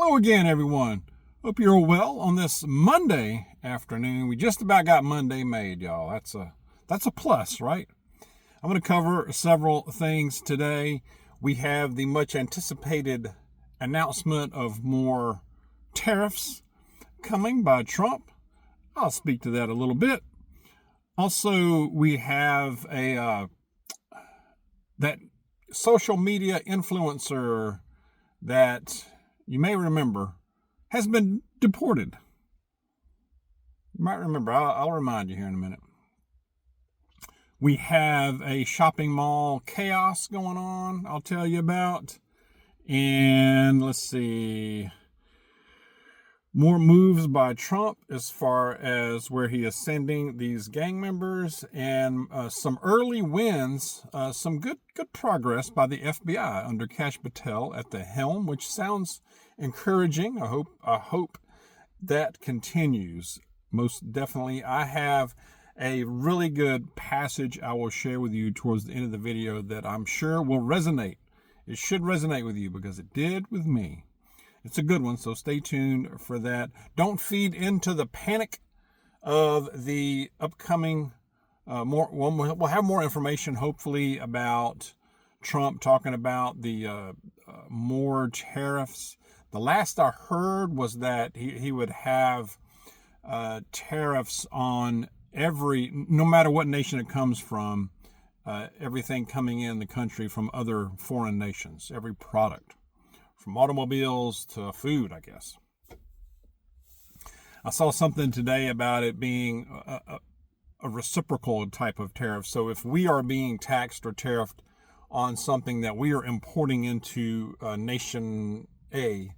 Hello again, everyone. Hope you're well on this Monday afternoon. We just about got Monday made, y'all. That's a plus, right? I'm going to cover several things today. We have the much anticipated announcement of more tariffs coming by Trump. I'll speak to that a little bit. Also, we have that social media influencer that you may remember has been deported. You might remember. I'll remind you here in a minute. We have a shopping mall chaos going on, I'll tell you about. And let's see. More moves by Trump as far as where he is sending these gang members, and some early wins, some good progress by the FBI under Kash Patel at the helm, which sounds encouraging. I hope that continues. Most definitely. I have a really good passage I will share with you towards the end of the video that I'm sure will resonate. It should resonate with you because it did with me. It's a good one, so stay tuned for that. Don't feed into the panic of the upcoming we'll have more information, hopefully, about Trump talking about the more tariffs. The last I heard was that he would have tariffs on no matter what nation it comes from, everything coming in the country from other foreign nations, every product. From automobiles to food, I guess. I saw something today about it being a reciprocal type of tariff. So if we are being taxed or tariffed on something that we are importing into nation A,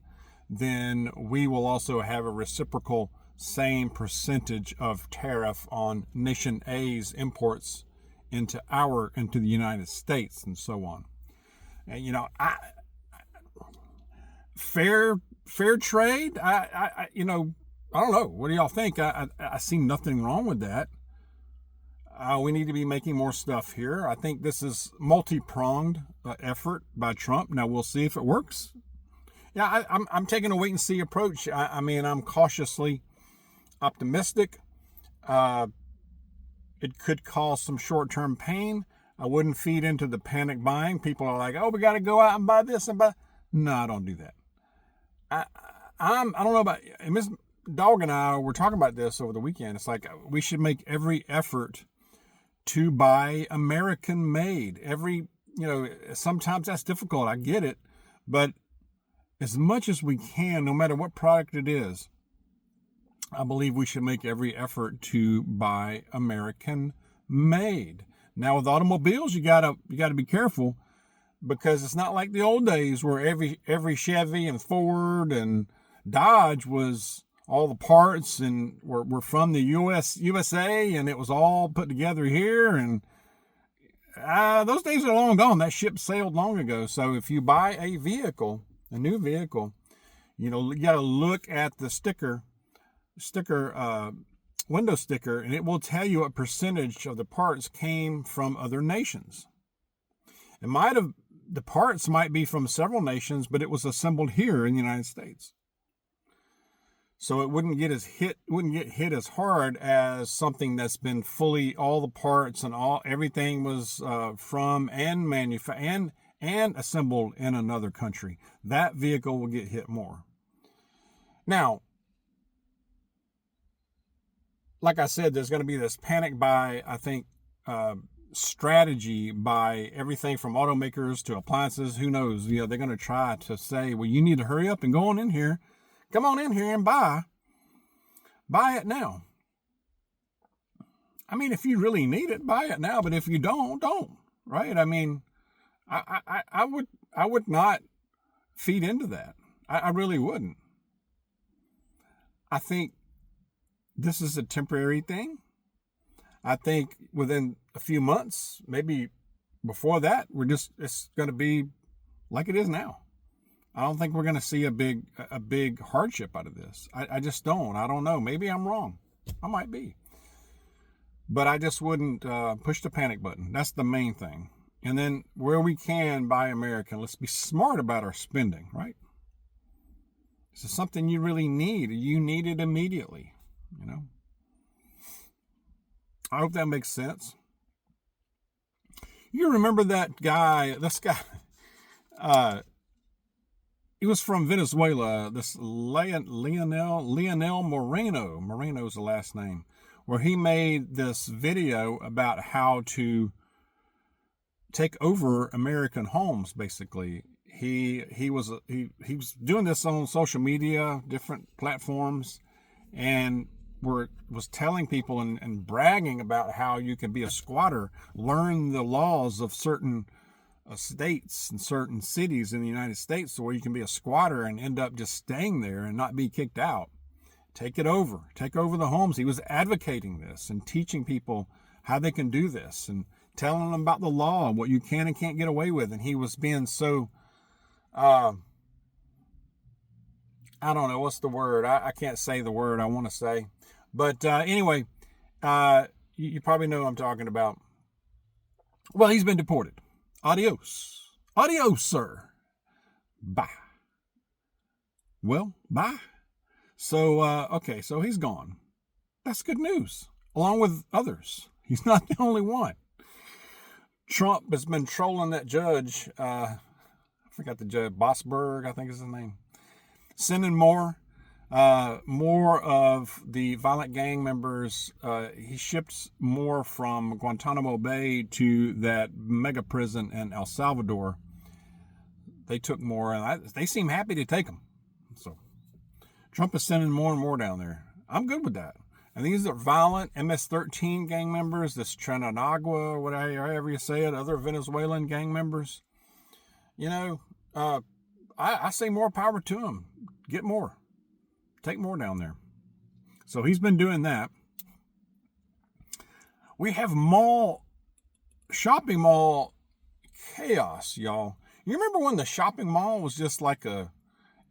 then we will also have a reciprocal same percentage of tariff on nation A's imports into the United States and so on. And fair trade. I don't know. What do y'all think? I see nothing wrong with that. We need to be making more stuff here. I think this is multi-pronged effort by Trump. Now we'll see if it works. Yeah, I'm taking a wait and see approach. I'm cautiously optimistic. It could cause some short-term pain. I wouldn't feed into the panic buying. People are like, oh, we got to go out and buy this and buy. No, I don't do that. I don't know about Miss Dawg and I were talking about this over the weekend. It's like we should make every effort to buy American made. Sometimes that's difficult. I get it. But as much as we can, no matter what product it is, I believe we should make every effort to buy American made. Now with automobiles, you gotta be careful, because it's not like the old days where every Chevy and Ford and Dodge was all the parts and were from the USA, and it was all put together here. And those days are long gone. That ship sailed long ago. So if you buy a new vehicle, you got to look at the window sticker, and it will tell you what percentage of the parts came from other nations. The parts might be from several nations, but it was assembled here in the United States. So it wouldn't get hit as hard as something that's been fully, all the parts and everything was from and manufactured and assembled in another country. That vehicle will get hit more. Now, like I said, there's going to be this panic buy, I think, strategy by everything from automakers to appliances. Who knows? They're going to try to say, well, you need to hurry up and go on in here. Come on in here and buy it now. If you really need it, buy it now. But if you don't, right? I would not feed into that. I really wouldn't. I think this is a temporary thing. I think within a few months, maybe before that, it's going to be like it is now. I don't think we're going to see a big hardship out of this. I just don't. I don't know. Maybe I'm wrong. I might be. But I just wouldn't push the panic button. That's the main thing. And then where we can buy American, let's be smart about our spending, right? This is something you really need. You need it immediately, you know. I hope that makes sense. You remember this guy, he was from Venezuela, this Leonel Moreno is the last name, where he made this video about how to take over American homes, basically. He was doing this on social media, different platforms, and was telling people and bragging about how you can be a squatter, learn the laws of certain states and certain cities in the United States, where you can be a squatter and end up just staying there and not be kicked out. Take over the homes. He was advocating this and teaching people how they can do this and telling them about the law, what you can and can't get away with. And he was being so, I don't know, what's the word? I can't say the word I want to say. But anyway, you probably know what I'm talking about. Well, he's been deported. Adios. Adios, sir. Bye. Well, bye. So, okay, so he's gone. That's good news, along with others. He's not the only one. Trump has been trolling that judge. I forgot the judge, Bossberg, I think is his name. Sending more of the violent gang members. He shipped more from Guantanamo Bay to that mega prison in El Salvador. They took more, and they seem happy to take them. So Trump is sending more and more down there. I'm good with that. And these are violent MS-13 gang members, this Trinidad, whatever you say it, other Venezuelan gang members. You know, I say more power to them. Get more. Take more down there. So he's been doing that. We have shopping mall chaos, y'all. You remember when the shopping mall was just like it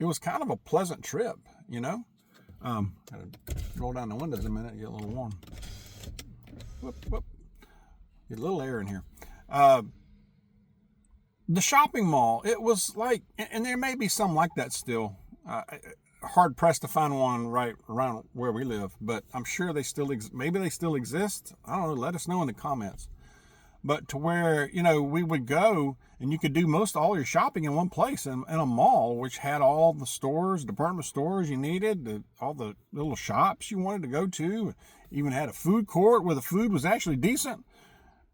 was kind of a pleasant trip, you know? Gotta roll down the windows a minute, get a little warm. Whoop. Get a little air in here. The shopping mall, it was like, and there may be some like that still. Hard pressed to find one right around where we live, but I'm sure they still maybe they still exist. I don't know. Let us know in the comments. But to where, you know, we would go and you could do all your shopping in one place in a mall, which had all the stores, department stores you needed, all the little shops you wanted to go to. Even had a food court where the food was actually decent.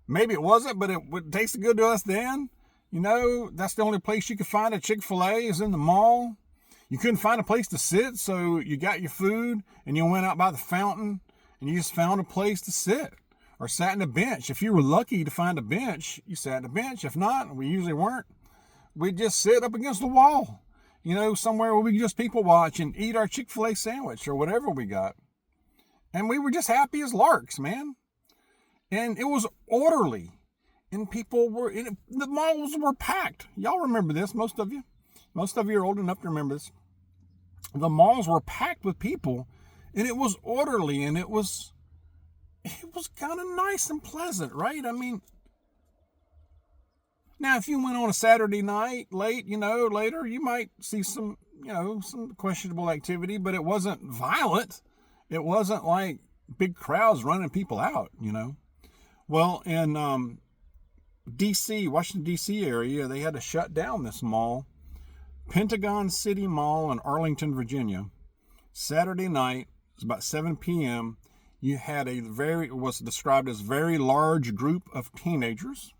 Maybe it wasn't, but it tasted good to us then. You know, that's the only place you could find a Chick-fil-A is in the mall. You couldn't find a place to sit, so you got your food and you went out by the fountain and you just found a place to sit or sat in a bench. If you were lucky to find a bench, you sat in a bench. If not, we usually weren't. We'd just sit up against the wall, you know, somewhere where we could just people watch and eat our Chick-fil-A sandwich or whatever we got. And we were just happy as larks, man. And it was orderly. And the malls were packed. Y'all remember this, most of you. Most of you are old enough to remember this. The malls were packed with people, and it was orderly, and it was kind of nice and pleasant, right? I mean, now if you went on a Saturday night later, you might see some questionable activity, but it wasn't violent. It wasn't like big crowds running people out, you know. Well, in D.C., Washington, D.C. area, they had to shut down this mall. Pentagon City Mall in Arlington, Virginia. Saturday night, it was about 7 p.m. You had was described as very large group of teenagers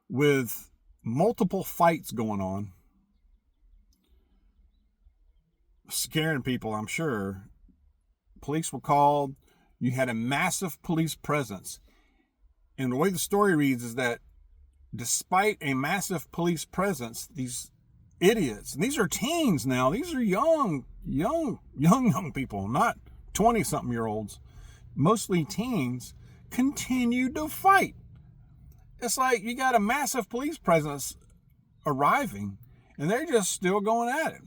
with multiple fights going on. Scaring people, I'm sure. Police were called. You had a massive police presence. And the way the story reads is that despite a massive police presence, these idiots, and these are teens now, these are young people, not 20-something-year-olds, mostly teens, continued to fight. It's like you got a massive police presence arriving, and they're just still going at it.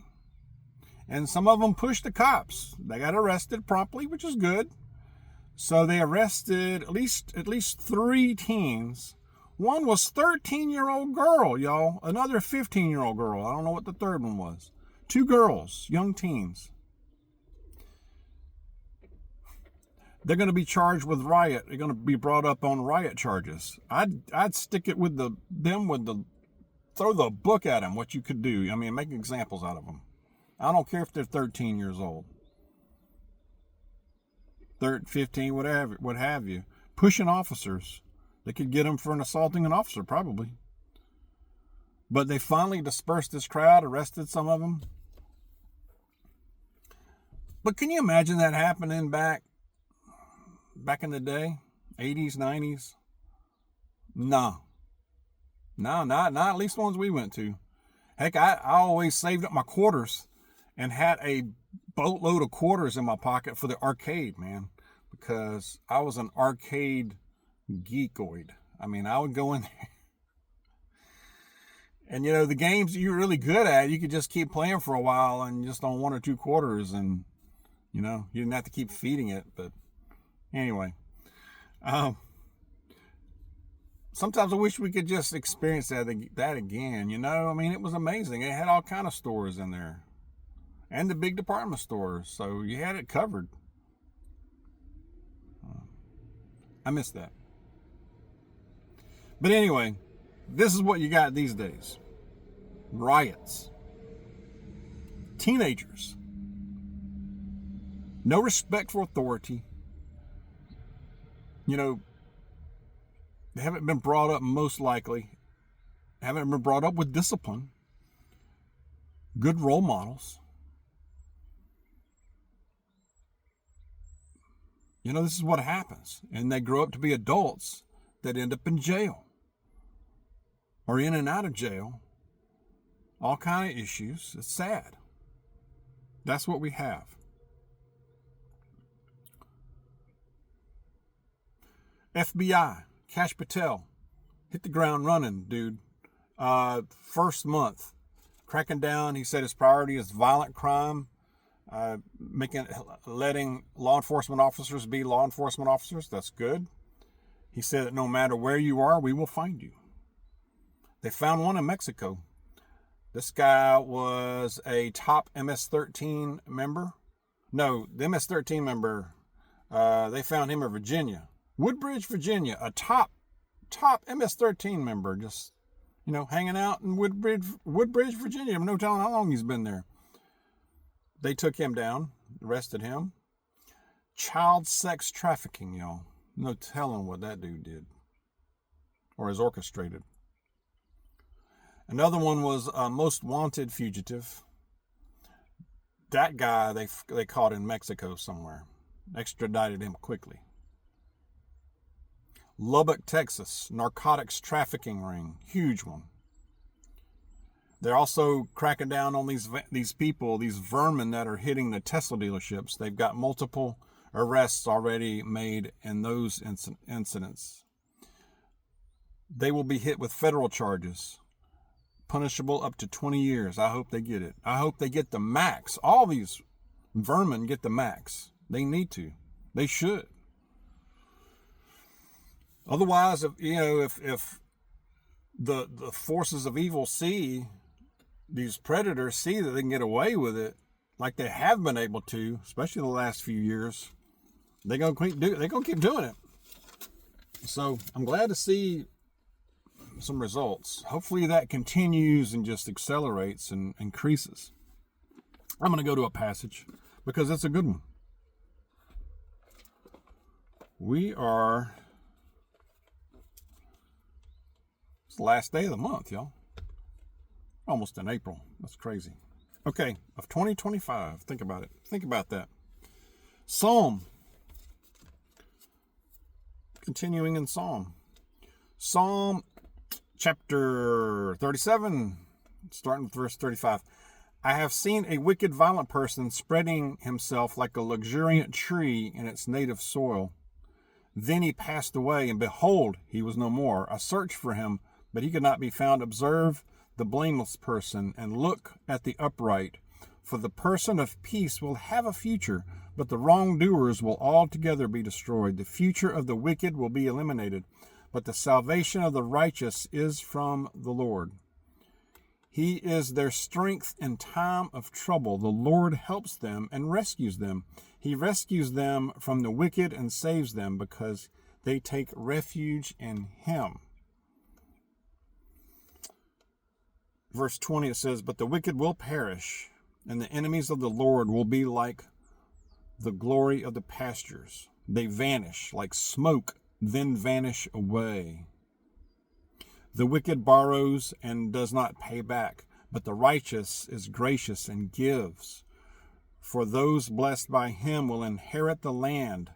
And some of them pushed the cops. They got arrested promptly, which is good. So they arrested at least 3 teens. One was 13-year-old girl, y'all. Another 15-year-old girl. I don't know what the third one was. 2 girls, young teens. They're going to be charged with riot. They're going to be brought up on riot charges. I'd stick it with throw the book at them, what you could do. I mean, make examples out of them. I don't care if they're 13 years old. 15, whatever, what have you. Pushing officers. They could get them for an assaulting an officer, probably. But they finally dispersed this crowd, arrested some of them. But can you imagine that happening back in the day? 80s, 90s? No, not at least the ones we went to. Heck, I always saved up my quarters and had a boatload of quarters in my pocket for the arcade, man, because I was an arcade geekoid. I mean, I would go in there and, you know, the games you're really good at, you could just keep playing for a while and just on 1 or 2 quarters, and, you know, you didn't have to keep feeding it. But anyway, sometimes I wish we could just experience that again, you know. I mean, it was amazing. It had all kind of stores in there and the big department stores, so you had it covered. I miss that. But anyway, this is what you got these days. Riots. Teenagers. No respect for authority. You know, they haven't been brought up, most likely. Haven't been brought up with discipline. Good role models. You know, this is what happens. And they grow up to be adults that end up in jail. Or in and out of jail. All kind of issues. It's sad. That's what we have. FBI, Kash Patel, hit the ground running, dude. First month, cracking down. He said his priority is violent crime, letting law enforcement officers be law enforcement officers. That's good. He said that no matter where you are, we will find you. They found one in Mexico. This guy was a top MS-13 member. No, the MS-13 member, they found him in Virginia. Woodbridge, Virginia, a top MS-13 member, just, you know, hanging out in Woodbridge, Virginia. I'm no telling how long he's been there. They took him down, arrested him. Child sex trafficking, y'all. No telling what that dude did or has orchestrated. Another one was a most wanted fugitive. That guy they caught in Mexico somewhere. Extradited him quickly. Lubbock, Texas, narcotics trafficking ring, huge one. They're also cracking down on these people, these vermin that are hitting the Tesla dealerships. They've got multiple arrests already made in those incidents. They will be hit with federal charges, punishable up to 20 years. I hope they get it. I hope they get the max. All these vermin get the max. They need to. They should. Otherwise, if the forces of evil see, these predators see that they can get away with it, like they have been able to, especially the last few years, they're gonna keep doing it. So I'm glad to see some results. Hopefully that continues and just accelerates and increases. I'm gonna go to a passage because it's a good one. It's the last day of the month, y'all. Almost in April. That's crazy. Okay, of 2025. Think about it. Think about that. Psalm. Continuing in Psalm. Psalm chapter 37, starting with verse 35. I have seen a wicked, violent person spreading himself like a luxuriant tree in its native soil. Then he passed away, and behold, he was no more. I searched for him, but he could not be found. Observe the blameless person, and look at the upright. For the person of peace will have a future, but the wrongdoers will altogether be destroyed. The future of the wicked will be eliminated, but but the salvation of the righteous is from the Lord. He is their strength in time of trouble. The Lord helps them and rescues them. He rescues them from the wicked and saves them because they take refuge in him. Verse 20, it says, but the wicked will perish, and the enemies of the Lord will be like the glory of the pastures. They vanish like smoke, then vanish away. The wicked borrows and does not pay back, but the righteous is gracious and gives. For those blessed by him will inherit the land,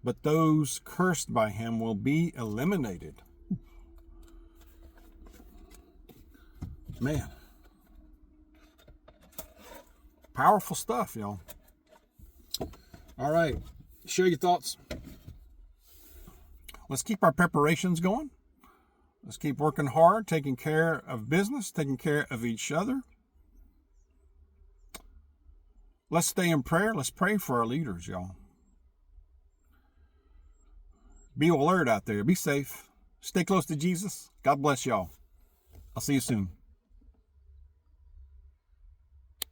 but those cursed by him will be eliminated. Man. Powerful stuff, y'all. All right. Share your thoughts. Let's keep our preparations going. Let's keep working hard, taking care of business, taking care of each other. Let's stay in prayer. Let's pray for our leaders, y'all. Be alert out there. Be safe. Stay close to Jesus. God bless y'all. I'll see you soon.